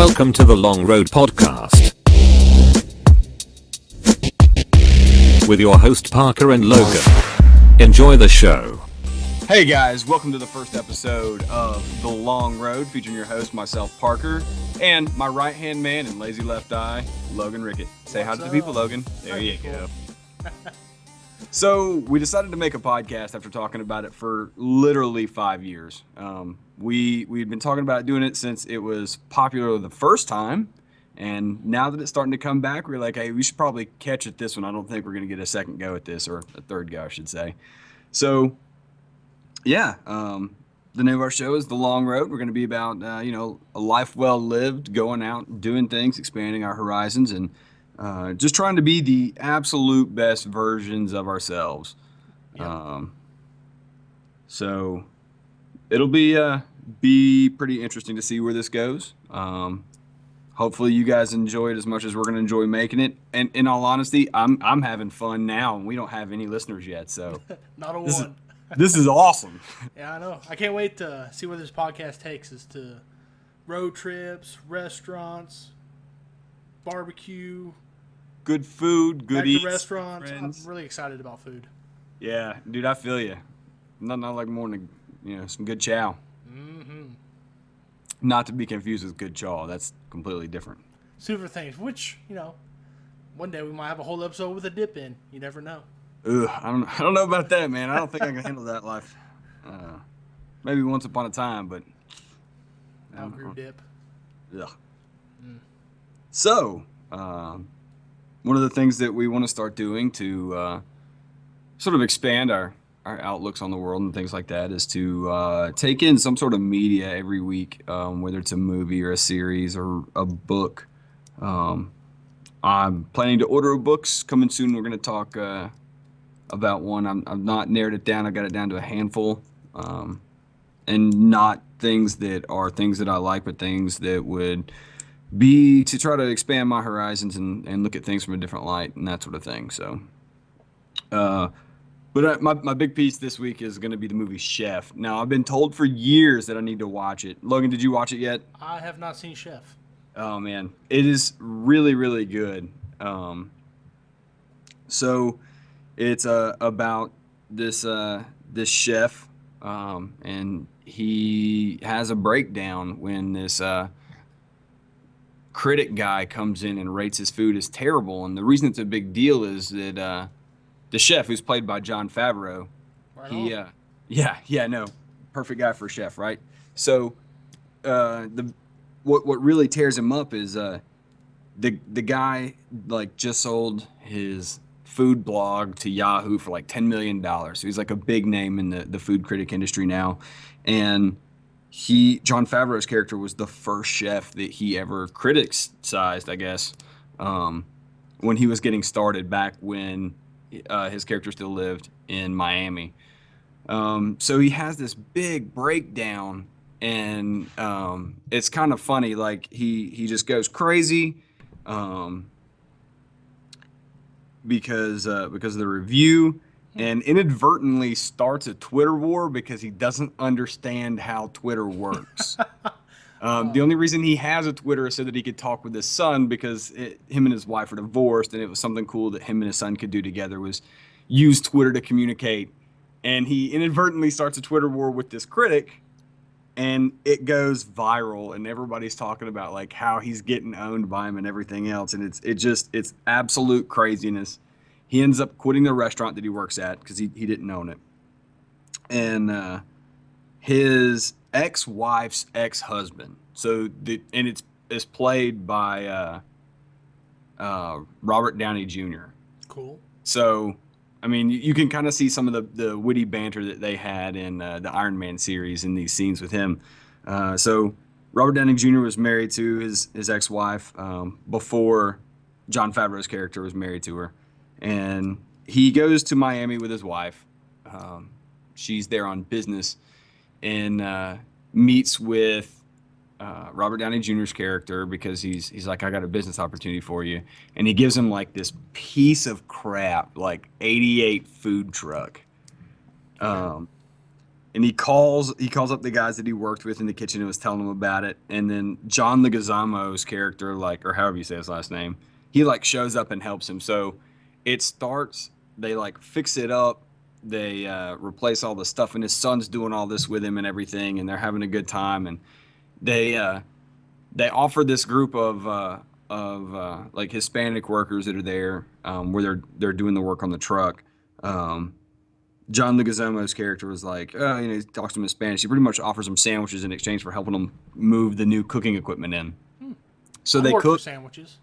Welcome to the Long Road Podcast with your host Parker and Logan. Enjoy the show. Hey guys, welcome to the first episode of The Long Road, featuring your host, myself, Parker, and my right-hand man and lazy left eye, Logan Rickett. Say hi to the people, Logan. There you go. So, we decided to make a podcast after talking about it for literally 5 years. We'd been talking about doing it since it was popular the first time, and now that it's starting to come back, we're like, hey, we should probably catch at this one. I don't think we're going to get a second go at this, or a third go, I should say. So, yeah, the name of our show is The Long Road. We're going to be about, a life well lived, going out, doing things, expanding our horizons, and just trying to be the absolute best versions of ourselves. Yep. So it'll be pretty interesting to see where this goes. Hopefully you guys enjoy it as much as we're going to enjoy making it. And in all honesty, I'm having fun now, and we don't have any listeners yet. So not a one. This is awesome. Yeah, I know. I can't wait to see where this podcast takes us, to road trips, restaurants, barbecue, good food, good eats, restaurants. Friends. I'm really excited about food. Yeah, dude, I feel you. Not like more than some good chow. Mm-hmm. Not to be confused with good chaw. That's completely different. Super things, which one day we might have a whole episode with a dip in. You never know. Ugh, I don't know about that, man. I don't think I can handle that life. Maybe once upon a time, but Algrew dip. Yeah. So, one of the things that we want to start doing to sort of expand our outlooks on the world and things like that is to take in some sort of media every week, whether it's a movie or a series or a book. I'm planning to order books coming soon. We're going to talk about one. I've not narrowed it down. I got it down to a handful, and not things that I like, but things that would be to try to expand my horizons and look at things from a different light and that sort of thing. So, but my big piece this week is going to be the movie Chef. Now, I've been told for years that I need to watch it. Logan, did you watch it yet? I have not seen Chef. Oh man, it is really, really good. So it's about this chef, and he has a breakdown when this critic guy comes in and rates his food as terrible. And the reason it's a big deal is that the chef, who's played by Jon Favreau, perfect guy for a chef, right? So what really tears him up is the guy just sold his food blog to Yahoo for $10 million. So he's a big name in the food critic industry now. And Jon Favreau's character was the first chef that he ever criticized, I guess, when he was getting started back when his character still lived in Miami. So he has this big breakdown, and it's kind of funny. He just goes crazy because of the review, and inadvertently starts a Twitter war because he doesn't understand how Twitter works. The only reason he has a Twitter is so that he could talk with his son, because him and his wife are divorced, and it was something cool that him and his son could do together was use Twitter to communicate. And he inadvertently starts a Twitter war with this critic, and it goes viral, and everybody's talking about how he's getting owned by him and everything else. And it's absolute craziness. He ends up quitting the restaurant that he works at because he didn't own it. And his ex-wife's ex-husband. And it's played by Robert Downey Jr. Cool. So, I mean, you can kind of see some of the witty banter that they had in the Iron Man series in these scenes with him. So Robert Downey Jr. was married to his ex-wife before Jon Favreau's character was married to her. And he goes to Miami with his wife. She's there on business, and meets with Robert Downey Jr.'s character because he's like, I got a business opportunity for you. And he gives him this piece of crap, 88 food truck. and he calls up the guys that he worked with in the kitchen and was telling them about it. And then John Leguizamo's character, like, or however you say his last name, he like shows up and helps him. So it starts, they like fix it up, they replace all the stuff, and his son's doing all this with him and everything, and they're having a good time. And they offer this group of like Hispanic workers that are there, where they're doing the work on the truck. John Leguizamo's character was like, he talks to him in Spanish. He pretty much offers them sandwiches in exchange for helping them move the new cooking equipment in. So they cook sandwiches.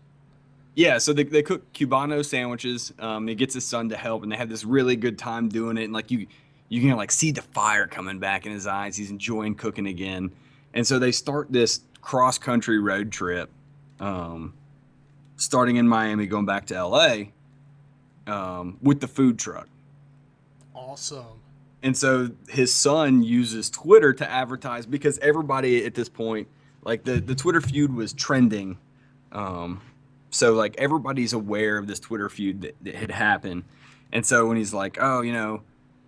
Yeah, so they cook Cubano sandwiches. He gets his son to help, and they have this really good time doing it. And like you can like see the fire coming back in his eyes. He's enjoying cooking again. And so they start this cross country road trip, starting in Miami, going back to LA, with the food truck. Awesome. And so his son uses Twitter to advertise, because everybody at this point, like the Twitter feud was trending. So like everybody's aware of this Twitter feud that had happened. And so when he's like,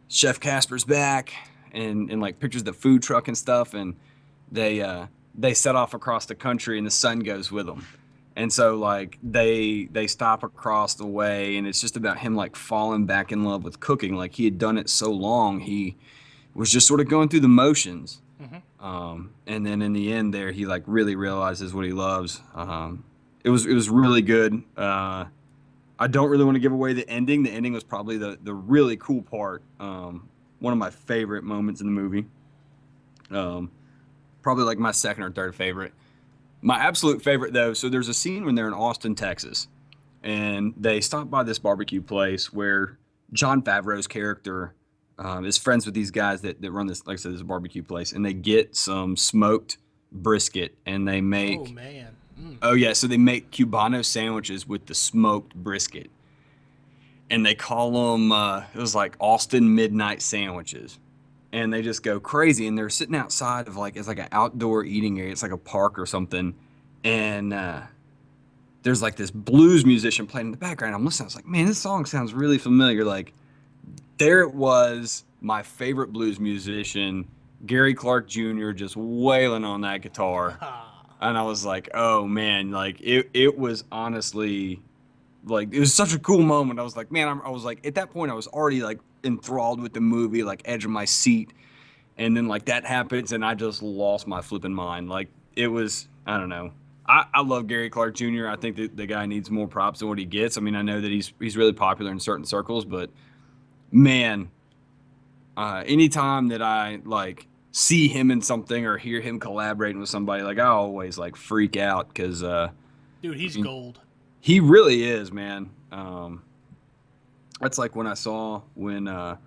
Chef Casper's back, and like pictures of the food truck and stuff, and they set off across the country, and the son goes with them. And so like they stop across the way, and it's just about him like falling back in love with cooking. Like he had done it so long, he was just sort of going through the motions. Mm-hmm. And then in the end there, he like really realizes what he loves. It was really good. I don't really want to give away the ending. The ending was probably the really cool part. One of my favorite moments in the movie. Probably like my second or third favorite. My absolute favorite, though, so there's a scene when they're in Austin, Texas, and they stop by this barbecue place where Jon Favreau's character is friends with these guys that run this, like I said, this barbecue place, and they get some smoked brisket, and they make... Oh, man. Oh, yeah, so they make Cubano sandwiches with the smoked brisket, and they call them, it was like Austin Midnight Sandwiches. And they just go crazy, and they're sitting outside of like, it's like an outdoor eating area. It's like a park or something. And there's like this blues musician playing in the background. I'm listening. I was like, man, this song sounds really familiar. Like there it was, my favorite blues musician, Gary Clark Jr., just wailing on that guitar. And I was like, oh man, like it was honestly like, it was such a cool moment. I was like, man, I was like, at that point I was already like enthralled with the movie, like edge of my seat, and then like that happens and I just lost my flipping mind. Like it was, I don't know, I love Gary Clark Jr. I think that the guy needs more props than what he gets. I mean, I know that he's really popular in certain circles, but man, anytime that I like see him in something or hear him collaborating with somebody, like I always like freak out, because dude, he's gold. He really is, man. That's like when I saw when the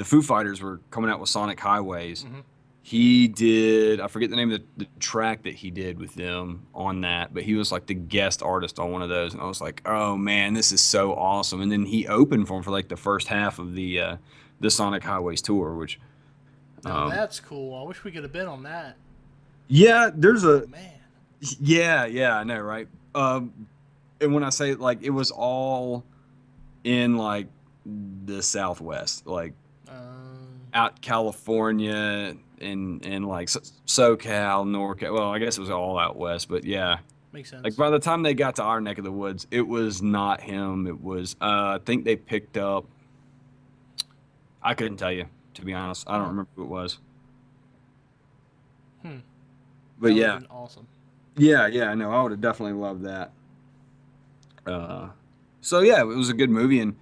Foo Fighters were coming out with Sonic Highways. Mm-hmm. He did, I forget the name of the track that he did with them on that, but he was like the guest artist on one of those. And I was like, oh man, this is so awesome. And then he opened for him for like the first half of the Sonic Highways tour, which. That's cool. I wish we could have been on that. Yeah, there's man. Yeah, I know, right? And when I say like, it was all in like the Southwest, like out California and like SoCal, NorCal. Well, I guess it was all out west, but yeah. Makes sense. Like by the time they got to our neck of the woods, it was not him. It was, I think they picked up, I couldn't tell you, to be honest. I don't remember who it was. But that yeah. Awesome. Yeah, I know. I would have definitely loved that. So yeah, it was a good movie, and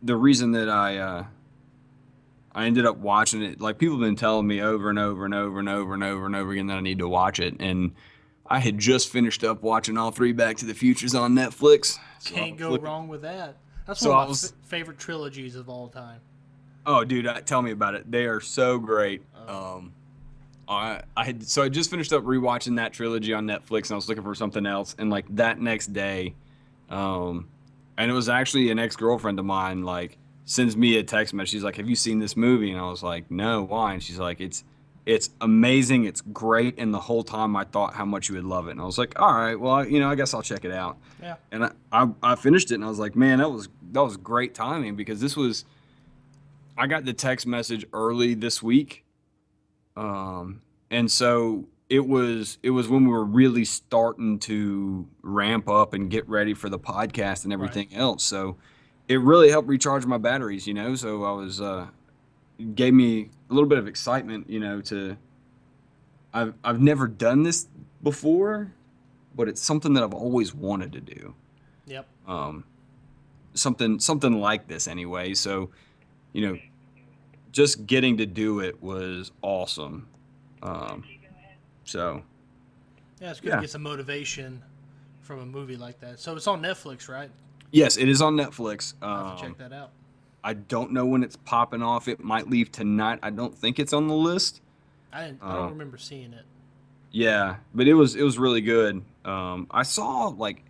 the reason that I ended up watching it, like people have been telling me over and over and over and over and over and over again that I need to watch it, and I had just finished up watching all three Back to the Futures on Netflix. So can't go wrong with that. That's one of my favorite trilogies of all time. Oh, dude, tell me about it. They are so great. I just finished up rewatching that trilogy on Netflix, and I was looking for something else, and like that next day, and it was actually an ex-girlfriend of mine, like sends me a text message. She's like, have you seen this movie? And I was like, no, why? And she's like, it's amazing, it's great, and the whole time I thought how much you would love it. And I was like, all right, well, I guess I'll check it out. Yeah. And I finished it, and I was like, man, that was great timing, because this was, I got the text message early this week. And so it was when we were really starting to ramp up and get ready for the podcast and Right. everything else. So it really helped recharge my batteries, you know. So I was gave me a little bit of excitement, you know, to I've never done this before, but it's something that I've always wanted to do. Yep. Um, something like this anyway. So, you know, just getting to do it was awesome. Um, so Yeah, it's good to yeah. get some motivation from a movie like that. So it's on Netflix, right? Yes, it is on Netflix. I'll have to check that out. I don't know when it's popping off. It might leave tonight. I don't think it's on the list. I Uh, don't remember seeing it. yeah, but it was really good. I saw like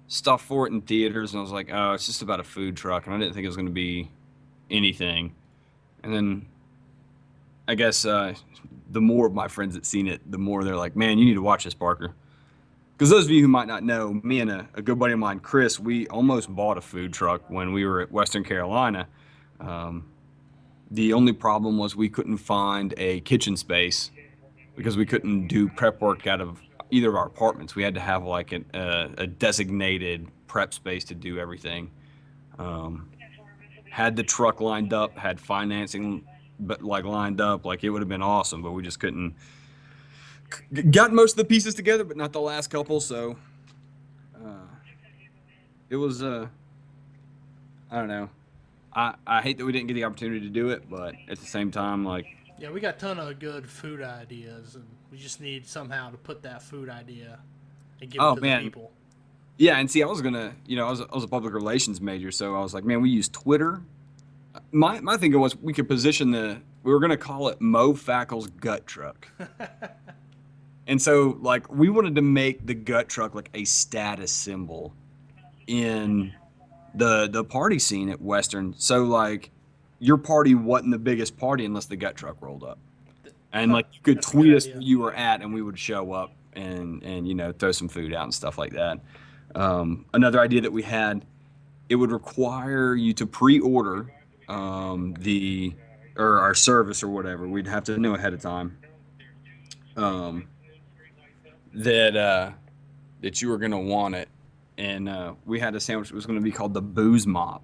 stuff for it in theaters, and I was like, oh, it's just about a food truck, and I didn't think it was going to be anything. And then I guess the more of my friends that seen it, the more they're like, man, you need to watch this, Parker. Because those of you who might not know, me and a good buddy of mine, Chris, we almost bought a food truck when we were at Western Carolina. Um, the only problem was we couldn't find a kitchen space because we couldn't do prep work out of either of our apartments. We had to have like a designated prep space to do everything. Um, had the truck lined up, had financing, but like lined up, like it would have been awesome, but we just couldn't. Got most of the pieces together, but not the last couple. So uh, it was I don't know. I hate that we didn't get the opportunity to do it, but at the same time, like Yeah, we got a ton of good food ideas, and we just need somehow to put that food idea and give it oh to the man, people. yeah. And see, I was gonna, you know, I was a public relations major, so I was like, man, we use Twitter. My thinking was we could position we were gonna call it Mo Fackel's gut truck. And so, like, we wanted to make the gut truck like a status symbol in the party scene at Western. So, like, your party wasn't the biggest party unless the gut truck rolled up, and like you could That's a good tweet us idea. where you were at, and we would show up and you know throw some food out and stuff like that. Another idea that we had, it would require you to pre-order the or our service or whatever. We'd have to know ahead of time. Um, that that you were gonna want it, and we had a sandwich that was gonna be called the Booze Mop,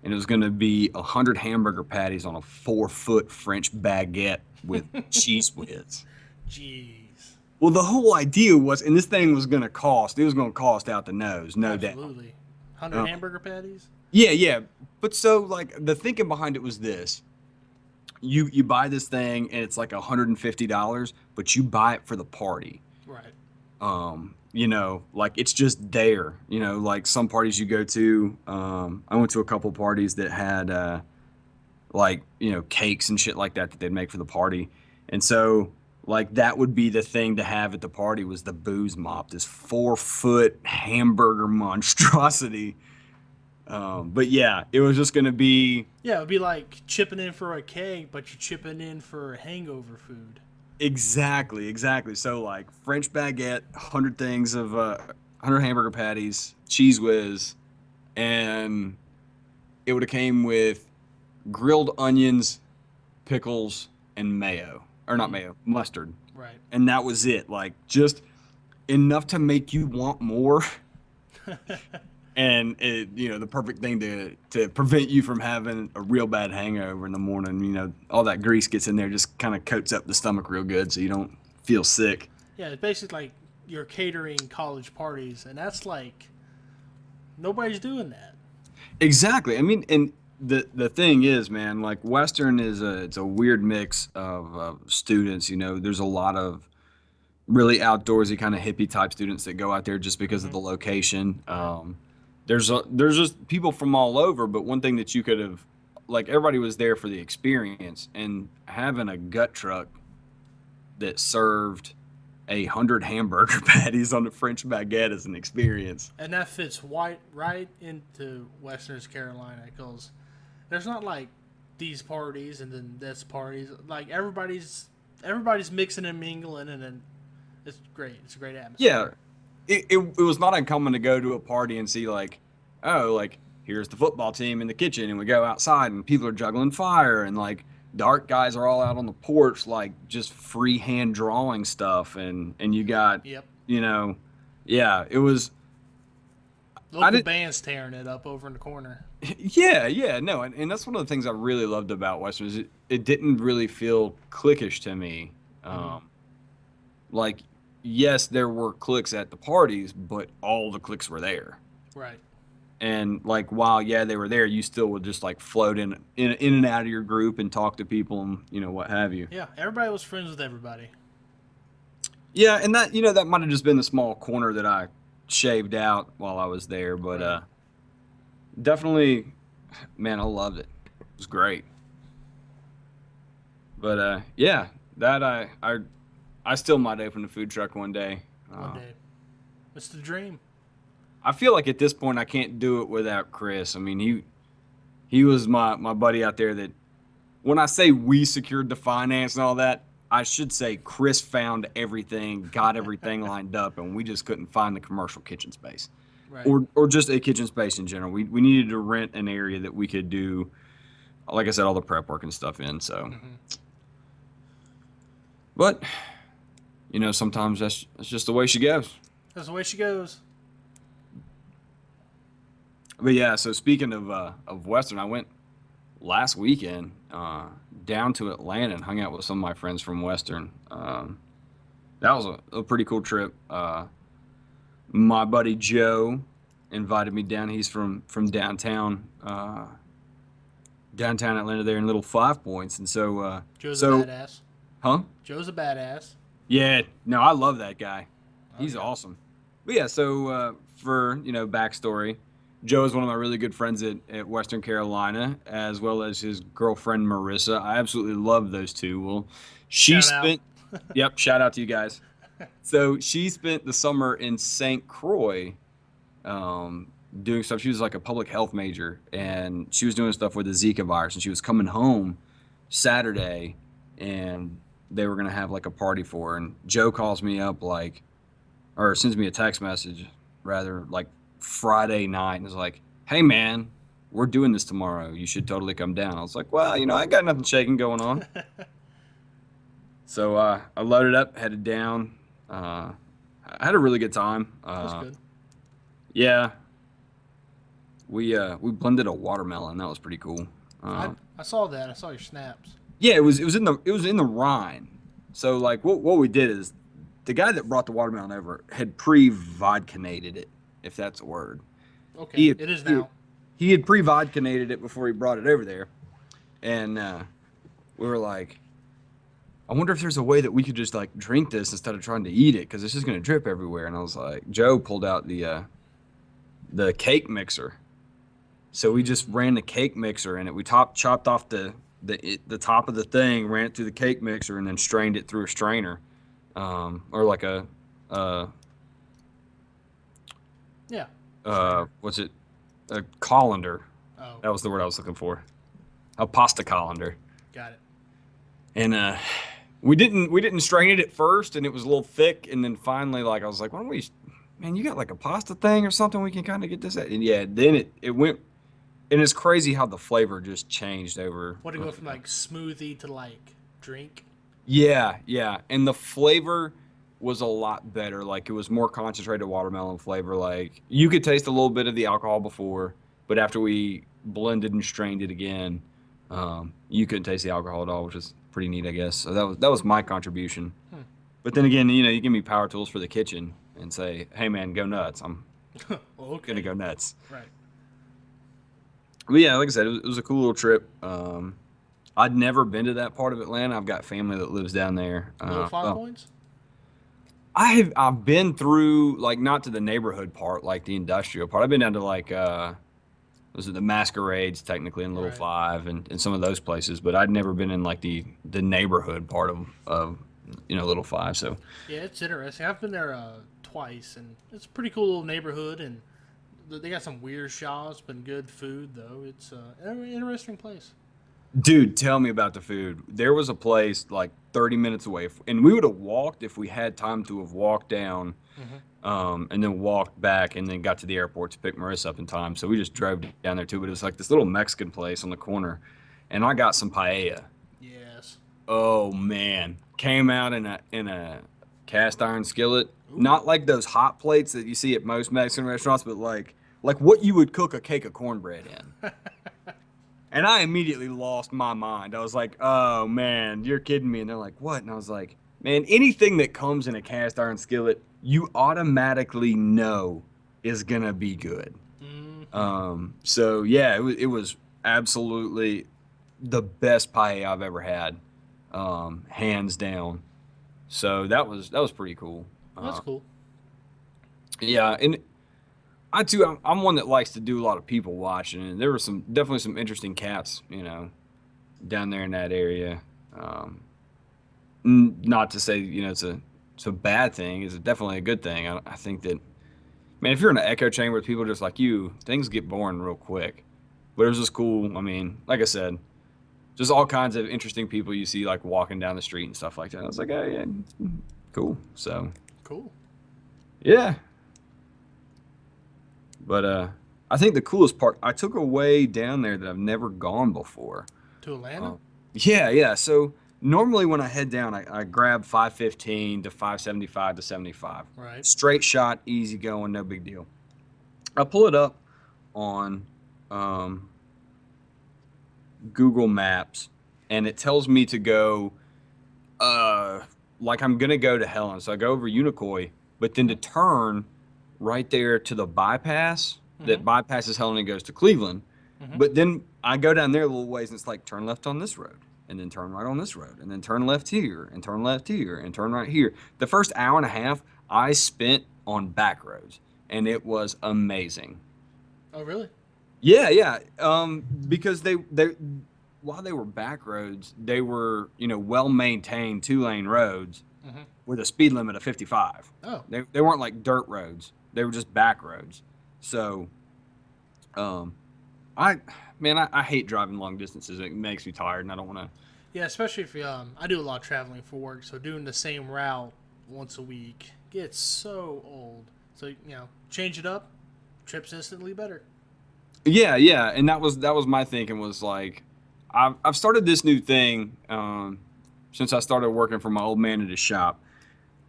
and it was gonna be 100 hamburger patties on a 4-foot French baguette with cheese whiz. Jeez. Well, the whole idea was, and this thing was gonna cost. It was gonna cost out the nose, no doubt. Absolutely. 100 hamburger patties? Yeah, yeah. But so like the thinking behind it was this: you buy this thing and it's like $150, but you buy it for the party. Right. You know, like it's just there, you know, like some parties you go to, I went to a couple parties that had, like, you know, cakes and shit like that they'd make for the party. And so like that would be the thing to have at the party was the Booze Mop, this 4-foot hamburger monstrosity. But yeah, it was just going to be Yeah, it would be like chipping in for a cake, but you're chipping in for hangover food. exactly. So like French baguette, 100 things of 100 hamburger patties, cheese whiz, and it would have came with grilled onions, pickles, and mayo, or not mayo, mustard, Right. and that was it. Like just enough to make you want more, and it, you know, the perfect thing to prevent you from having a real bad hangover in the morning. You know, all that grease gets in there, just kind of coats up the stomach real good, so you don't feel sick. Yeah, it's basically like you're catering college parties, and that's like nobody's doing that. Exactly. I mean, and the thing is, man, like Western it's a weird mix of students. You know, there's a lot of really outdoorsy kind of hippie type students that go out there just because of the location. There's just people from all over, but one thing that you could have, like, everybody was there for the experience, and having a gut truck that served 100 hamburger patties on the French baguette is an experience. And that fits right into Western Carolina because there's not like these parties and then this parties. Like everybody's mixing and mingling, and then it's great. It's a great atmosphere. Yeah, it was not uncommon to go to a party and see like, oh, like here's the football team in the kitchen, and we go outside and people are juggling fire, and like the art guys are all out on the porch, like just freehand drawing stuff, and you got, Yep. you know, yeah, it was. Local band's tearing it up over in the corner. Yeah, no, and that's one of the things I really loved about Western is it didn't really feel cliquish to me. Like, yes, there were cliques at the parties, but all the cliques were there. Right. And like, while they were there, you still would just like float in and out of your group and talk to people and what have you. Yeah, everybody was friends with everybody. Yeah, and that that might have just been the small corner that I shaved out while I was there, but Right. Definitely, man, I loved it. It was great. But yeah, that I still might open a food truck one day. One day. It's the dream. I feel like at this point I can't do it without Chris. I mean, he was my buddy out there that when I say we secured the finance and all that, I should say Chris found everything, got everything lined up, and we just couldn't find the commercial kitchen space. Right. Or just a kitchen space in general. We needed to rent an area that we could do, like I said, all the prep work and stuff in. So, but sometimes that's just the way she goes. That's the way she goes. But yeah, so speaking of Western, I went last weekend down to Atlanta and hung out with some of my friends from Western. That was a pretty cool trip. My buddy Joe invited me down. He's from downtown Atlanta there in Little Five Points. And so Joe's a badass. Huh? Joe's a badass. Yeah, no, I love that guy. He's Okay. awesome. But yeah, so for backstory, Joe is one of my really good friends at Western Carolina, as well as his girlfriend Marissa. I absolutely love those two. Well, Shout out. Yep, shout out to you guys. So she spent the summer in St. Croix doing stuff. She was like a public health major, and she was doing stuff with the Zika virus, and she was coming home Saturday, and they were going to have like a party for her. And Joe calls me up or sends me a text message rather, like Friday night, and is like, "Hey man, we're doing this tomorrow. You should totally come down." I was like, "Well, I ain't got nothing shaking going on." So I loaded up, headed down. I had a really good time. That's good. Yeah. We blended a watermelon. That was pretty cool. I saw that. I saw your snaps. Yeah, it was in the rind. So like what we did is the guy that brought the watermelon over had pre-vodkanated it, if that's a word. Okay, it is now. He had pre-vodkanated it before he brought it over there, and we were like, I wonder if there's a way that we could just like drink this instead of trying to eat it, because it's just gonna drip everywhere. And I was like, Joe pulled out the cake mixer, so we just ran the cake mixer in it. We chopped off the top of the thing, ran it through the cake mixer, and then strained it through a strainer, or like a Yeah. what's it? A colander. Oh, That was the word I was looking for. A pasta colander. got it. And we didn't strain it at first, and it was a little thick. And then finally, like I was like, why don't we, man, you got like a pasta thing or something we can kind of get this at? And yeah, then it went, and it's crazy how the flavor just changed over. What, to go from like smoothie to like drink? Yeah, and the flavor was a lot better. Like, it was more concentrated watermelon flavor. Like, you could taste a little bit of the alcohol before, but after we blended and strained it again, you couldn't taste the alcohol at all, which is pretty neat, I guess. So that was my contribution. But then again, you give me power tools for the kitchen and say, hey man, go nuts. I'm Okay. gonna go nuts. Right. But yeah, like I said, it was a cool little trip. I'd never been to that part of Atlanta. I've got family that lives down there. Little Five Points? I've been through, like, not to the neighborhood part, like the industrial part. I've been down to like was it the Masquerades, technically, in Little Right. Five and some of those places, but I'd never been in like the neighborhood part of Little Five. So Yeah, it's interesting. I've been there twice, and it's a pretty cool little neighborhood, and they got some weird shops, but good food, though. It's an interesting place. dude, tell me about the food. There was a place like 30 minutes away, and we would have walked if we had time to have walked down and then walked back and then got to the airport to pick Marissa up in time. So we just drove down there too. But it was like this little Mexican place on the corner, and I got some paella. Yes. Oh man, came out in a cast iron skillet, Ooh. not like those hot plates that you see at most Mexican restaurants, but like what you would cook a cake of cornbread in. And I immediately lost my mind. I was like, "Oh man, you're kidding me!" And they're like, "What?" And I was like, "Man, anything that comes in a cast iron skillet, you automatically know is gonna be good." So yeah, it was absolutely the best paella I've ever had, hands down. So that was pretty cool. That's cool. Yeah, and I too, I'm one that likes to do a lot of people watching, and there were definitely some interesting cats, down there in that area. Not to say it's a bad thing. It's definitely a good thing. I think that, man, if you're in an echo chamber with people just like you, things get boring real quick. But it was just cool. I mean, like I said, just all kinds of interesting people you see like walking down the street and stuff like that. I was like, oh yeah, cool. So cool. Yeah. But I think the coolest part, I took a way down there that I've never gone before. To Atlanta? Yeah. So normally when I head down, I grab 515 to 575 to 75. Right. Straight shot, easy going, no big deal. I pull it up on Google Maps, and it tells me to go, like I'm going to go to Helen. So I go over Unicoi, but then to turn right there to the bypass that bypasses Helen and goes to Cleveland. But then I go down there a little ways, and it's like, turn left on this road, and then turn right on this road, and then turn left here, and turn left here, and turn right here. The first hour and a half I spent on back roads, and it was amazing. Oh, really? Yeah. Because they while they were back roads, they were, well-maintained 2-lane roads with a speed limit of 55. Oh. They weren't like dirt roads. They were just back roads. So, I hate driving long distances. It makes me tired, and I don't want to. Yeah, especially if I do a lot of traveling for work, so doing the same route once a week gets so old. So change it up, trips instantly better. Yeah, and that was my thinking was like, I've started this new thing since I started working for my old man at his shop.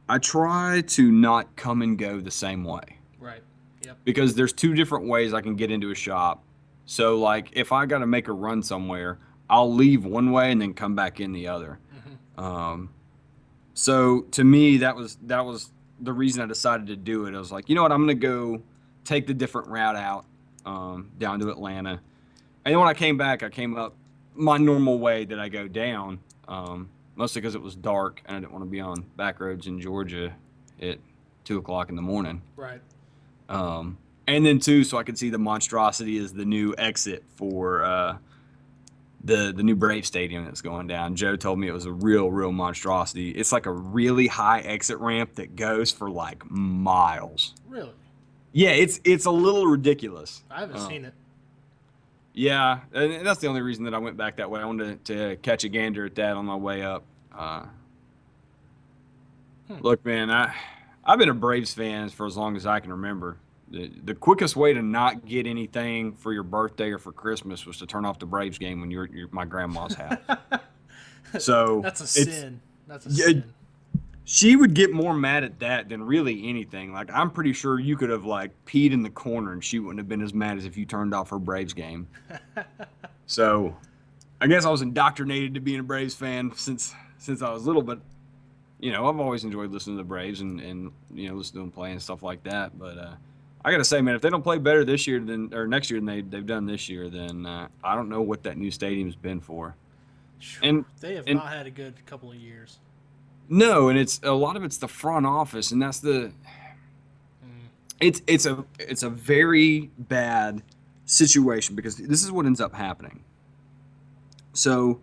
I try to not come and go the same way. Right. Yep. Because there's 2 different ways I can get into a shop. So like if I got to make a run somewhere, I'll leave one way and then come back in the other. So to me, that was the reason I decided to do it. I was like, you know what, I'm going to go take the different route out down to Atlanta. And then when I came back, I came up my normal way that I go down, mostly because it was dark and I didn't want to be on back roads in Georgia at 2 o'clock in the morning. Right. And then too, so I could see the monstrosity is the new exit for the new Brave Stadium that's going down. Joe told me it was a real monstrosity. It's like a really high exit ramp that goes for like miles. Really? Yeah, it's a little ridiculous. I haven't seen it. Yeah, and that's the only reason that I went back that way. I wanted to catch a gander at that on my way up. Look, man, I've been a Braves fan for as long as I can remember. The quickest way to not get anything for your birthday or for Christmas was to turn off the Braves game when you're at my grandma's house. So that's a sin. That's a sin. She would get more mad at that than really anything. Like, I'm pretty sure you could have like peed in the corner and she wouldn't have been as mad as if you turned off her Braves game. So I guess I was indoctrinated to being a Braves fan since I was little, but I've always enjoyed listening to the Braves and listening to them play and stuff like that. But I got to say, man, if they don't play better this year or next year than they've done this year, then I don't know what that new stadium's been for. And they have not had a good couple of years. No, and it's a lot of it's the front office, and that's it's a very bad situation because this is what ends up happening. So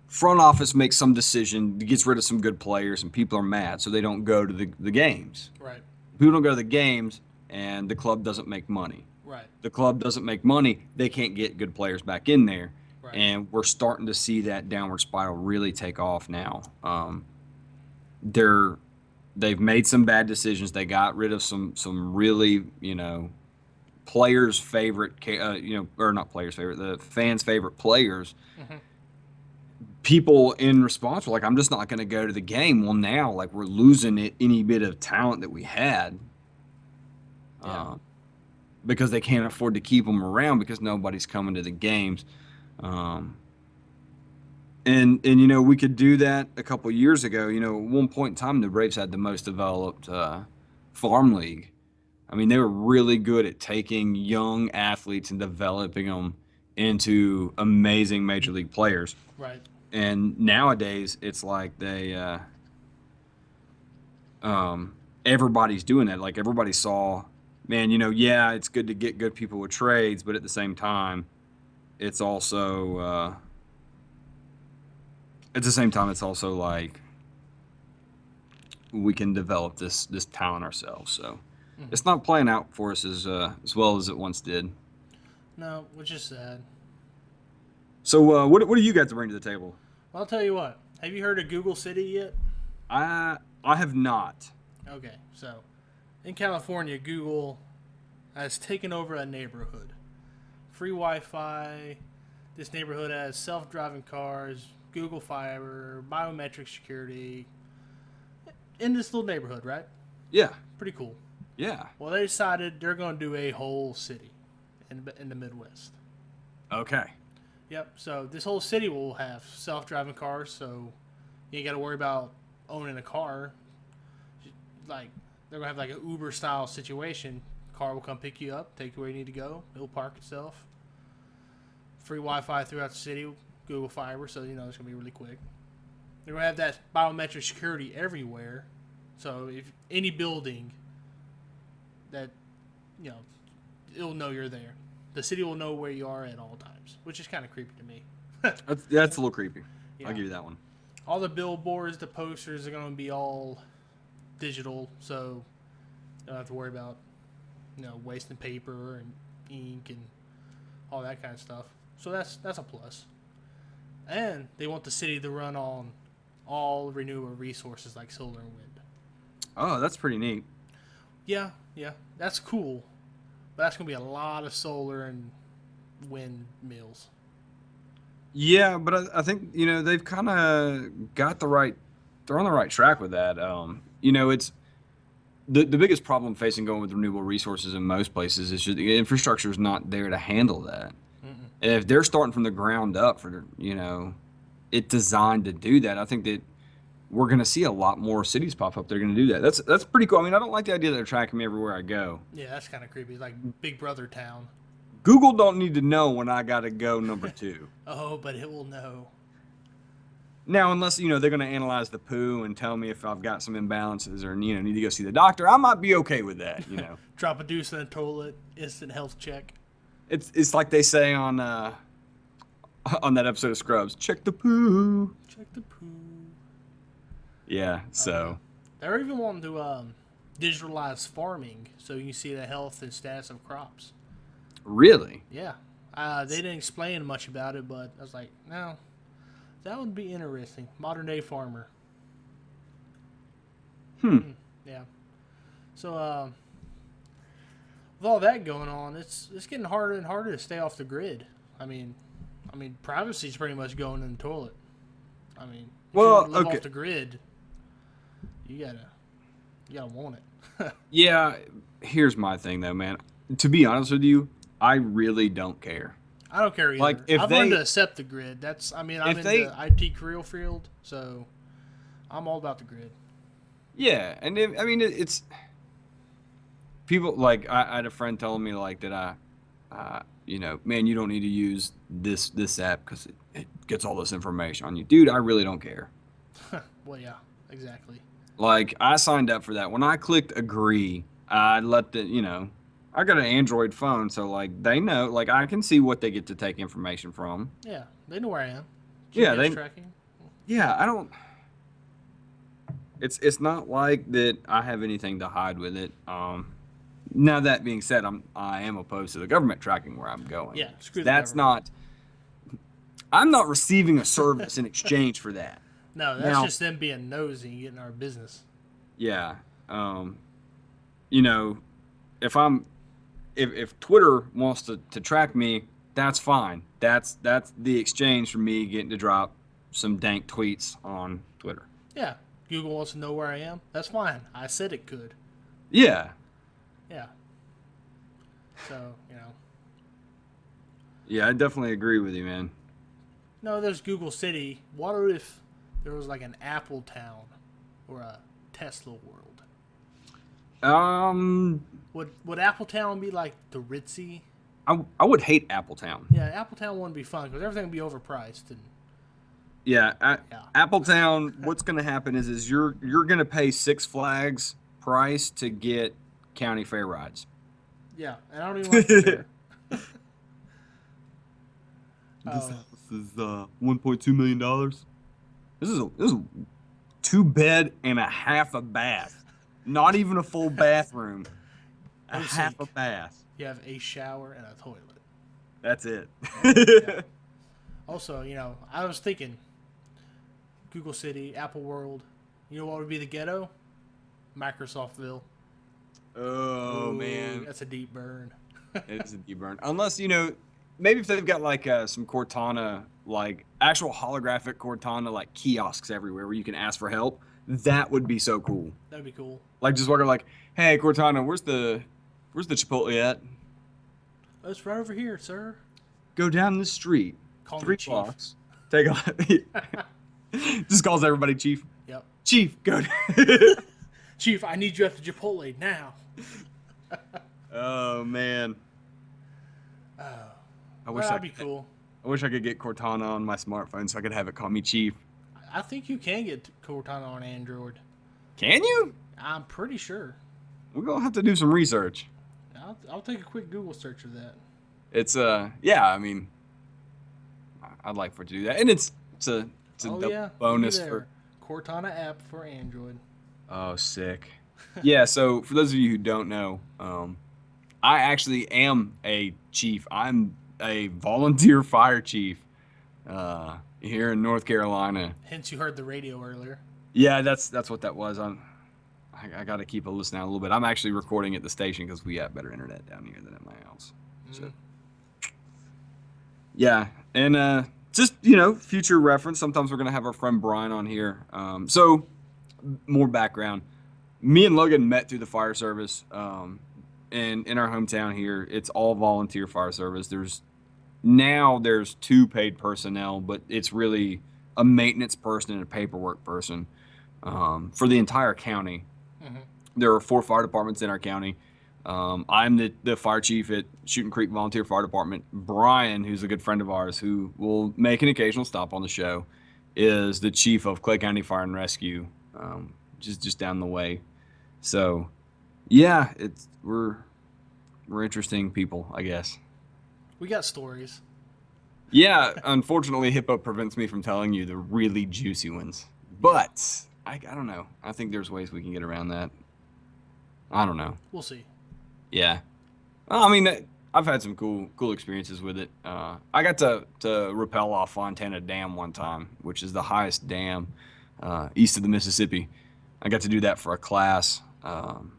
front office makes some decision, gets rid of some good players, and people are mad, so they don't go to the games. Right. People don't go to the games, and the club doesn't make money. Right. The club doesn't make money, they can't get good players back in there. Right. And we're starting to see that downward spiral really take off now. They're they've made some bad decisions. They got rid of some really, players' favorite, or not players' favorite, the fans' favorite players. Mm-hmm. People in response were like, I'm just not going to go to the game. Well, now, like, we're losing any bit of talent that we had. Yeah. Because they can't afford to keep them around because nobody's coming to the games. And we could do that a couple years ago. At one point in time, the Braves had the most developed farm league. I mean, they were really good at taking young athletes and developing them into amazing major league players. Right. And nowadays, it's like everybody's doing that. Like, everybody saw, man, yeah, it's good to get good people with trades, but at the same time, it's also like we can develop this talent ourselves. So it's not playing out for us as well as it once did. No, which is sad. So what do you got to bring to the table? Well, I'll tell you what. Have you heard of Google City yet? I have not. Okay, so in California, Google has taken over a neighborhood. Free Wi-Fi. This neighborhood has self-driving cars, Google Fiber, biometric security. In this little neighborhood, right? Yeah. Pretty cool. Yeah. Well, they decided they're going to do a whole city in the Midwest. Okay. Yep. So this whole city will have self-driving cars, so you ain't got to worry about owning a car. Like, they're going to have like an Uber-style situation. Car will come pick you up, take you where you need to go. It'll park itself. Free Wi-Fi throughout the city, Google Fiber, so it's going to be really quick. They're going to have that biometric security everywhere. So if any building that, it'll know you're there. The city will know where you are at all times, which is kind of creepy to me. That's a little creepy. Yeah. I'll give you that one. All the billboards, the posters are going to be all digital, so you don't have to worry about, wasting paper and ink and all that kind of stuff. So that's a plus. And they want the city to run on all renewable resources like solar and wind. Oh, that's pretty neat. Yeah, that's cool. But that's going to be a lot of solar and wind mills. Yeah, but I think, they've kind of got they're on the right track with that. It's the biggest problem facing going with renewable resources in most places is just the infrastructure is not there to handle that. And if they're starting from the ground up for, it designed to do that, I think that we're going to see a lot more cities pop up. They're going to do that. That's pretty cool. I mean, I don't like the idea that they're tracking me everywhere I go. Yeah, that's kind of creepy. Like Big Brother town. Google don't need to know when I got to go number 2. Oh, but it will know. Now, unless, they're going to analyze the poo and tell me if I've got some imbalances or, need to go see the doctor, I might be okay with that, Drop a deuce in the toilet, instant health check. It's like they say on that episode of Scrubs, check the poo. Check the poo. Yeah, so. They're even wanting to digitalize farming so you can see the health and status of crops. Really? Yeah. They didn't explain much about it, but I was like, no, that would be interesting. Modern day farmer. Yeah. So, with all that going on, it's getting harder and harder to stay off the grid. I mean, privacy's pretty much going in the toilet. I mean, if you want to live off the grid, you gotta want it. Yeah, here's my thing though, man. To be honest with you, I really don't care. I don't care either. Like, I've learned to accept the grid. I'm in the IT career field, so I'm all about the grid. Yeah, and it's people like I had a friend telling me like that man, you don't need to use this app because it gets all this information on you, dude. I really don't care. Well, yeah, exactly. Like, I signed up for that. When I clicked agree, I let I got an Android phone, so like they know, like I can see what they get to take information from. Yeah, they know where I am. GPS tracking. Yeah, I don't. It's not like that I have anything to hide with it. Now that being said, I am opposed to the government tracking where I'm going. Yeah, screw the That's government. I'm not receiving a service in exchange for that. No, that's just them being nosy and getting our business. Yeah. You know, if Twitter wants to track me, that's fine. That's the exchange for me getting to drop some dank tweets on Twitter. Yeah. Google wants to know where I am. That's fine. I said it could. Yeah. Yeah. So, you know. Yeah, I definitely agree with you, man. No, there's Google City. What if there was like an Apple Town or a Tesla world? Would Apple Town be like the ritzy? I would hate Appletown. Yeah, Apple Town wouldn't be fun because everything would be overpriced. And Yeah, Yeah. Appletown. What's going to happen is you're going to pay Six Flags price to get county fair rides. yeah, and I don't even like the fair. This house is $1.2 million. This is a 2-bed and a half a bath. Not even a full bathroom. A Oh, half sink. a bath. You have a shower and a toilet. That's it. Yeah. Also, you know, I was thinking Google City, Apple World. You know what would be the ghetto? Microsoftville. Oh, Ooh, man. That's a deep burn. It is a deep burn. Unless, maybe if they've got like some Cortana, like actual holographic Cortana, like kiosks everywhere where you can ask for help. That would be so cool. That'd be cool. Like just walking like, hey Cortana, where's the Chipotle at? Oh, it's right over here, sir. Go down the street. Call me 3 Chief. blocks. Take a just calls everybody Chief. Yep. Chief, go. Chief, I need you at the Chipotle now. Oh man. I wish That'd be cool. I wish I could get Cortana on my smartphone so I could have it call me Chief. I think you can get Cortana on Android. Can you? I'm pretty sure. We're gonna have to do some research. I'll take a quick Google search of that. It's yeah, I mean, I'd like for it to do that, and it's a bonus for Cortana app for Android. Oh, sick. Yeah, so for those of you who don't know, I actually am a chief. I'm a volunteer fire chief here in North Carolina. Hence, you heard the radio earlier. Yeah, that's what that was. I got to keep a listen out a little bit. I'm actually recording at the station because we have better internet down here than at my house. So, yeah, and just future reference. Sometimes we're gonna have our friend Brian on here. So more background. Me and Logan met through the fire service. And in our hometown here, it's all volunteer fire service. There's 2 paid personnel, but it's really a maintenance person and a paperwork person for the entire county. Mm-hmm. There are 4 fire departments in our county. I'm the fire chief at Shooting Creek Volunteer Fire Department. Brian, who's a good friend of ours, who will make an occasional stop on the show, is the chief of Clay County Fire and Rescue, just down the way. So, yeah, we're interesting people, I guess. We got stories. Yeah, unfortunately, Hippo prevents me from telling you the really juicy ones. But I don't know. I think there's ways we can get around that. I don't know. We'll see. Yeah. Well, I mean, I've had some cool experiences with it. I got to rappel off Fontana Dam one time, which is the highest dam east of the Mississippi. I got to do that for a class, and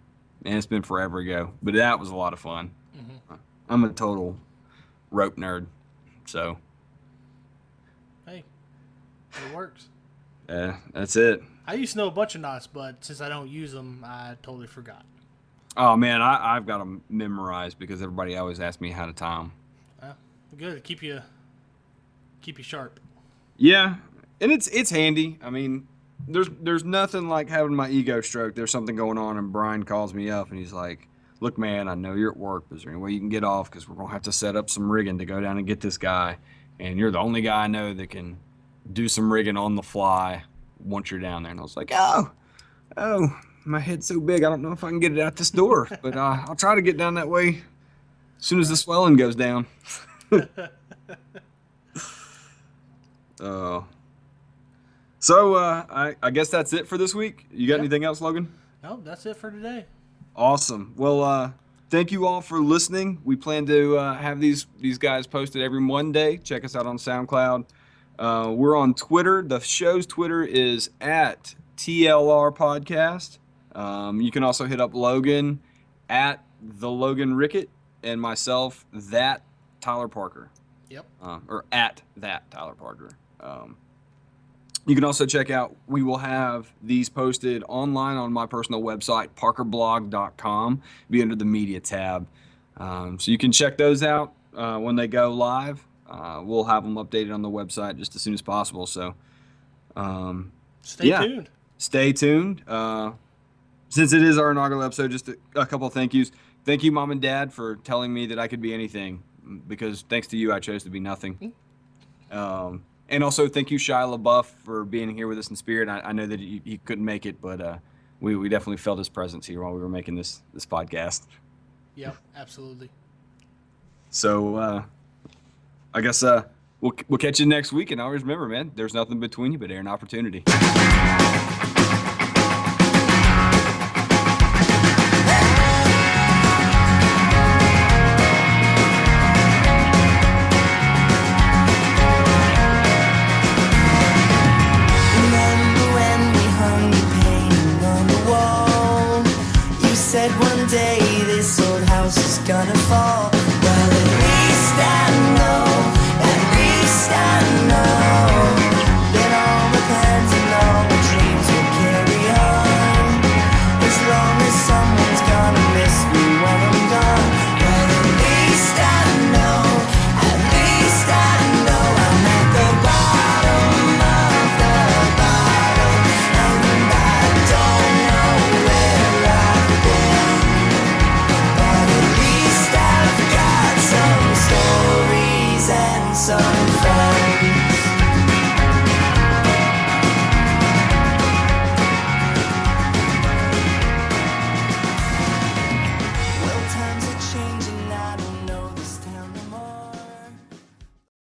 it's been forever ago. But that was a lot of fun. Mm-hmm. I'm a total rope nerd, so. Hey, it works. That's it. I used to know a bunch of knots, but since I don't use them, I totally forgot. Oh man, I've got them memorized because everybody always asks me how to tie them. Good, keep you sharp. Yeah, and it's handy. I mean, there's nothing like having my ego stroked. There's something going on, and Brian calls me up, and he's like, "Look, man, I know you're at work, but is there any way you can get off? Because we're gonna have to set up some rigging to go down and get this guy, and you're the only guy I know that can do some rigging on the fly once you're down there." And I was like, "Oh, my head's so big, I don't know if I can get it out this door, but I'll try to get down that way as soon as the swelling goes down." So I guess that's it for this week. You got anything else, Logan? No, that's it for today. Awesome. Well, thank you all for listening. We plan to have these guys posted every Monday. Check us out on SoundCloud. We're on Twitter. The show's Twitter is at TLR Podcast. You can also hit up Logan at the Logan Rickett and myself that Tyler Parker. Yep. Or at that Tyler Parker. You can also check out, we will have these posted online on my personal website, parkerblog.com, be under the media tab. So you can check those out when they go live. We'll have them updated on the website just as soon as possible. So stay tuned. Stay tuned. Since it is our inaugural episode, just a couple of thank yous. Thank you, Mom and Dad, for telling me that I could be anything, because thanks to you, I chose to be nothing. And also thank you, Shia LaBeouf, for being here with us in spirit. I know that he couldn't make it, but we definitely felt his presence here while we were making this podcast. Yep, absolutely. So I guess we'll catch you next week, and always remember, man, there's nothing between you but air and opportunity. Said one day this old house is gonna fall.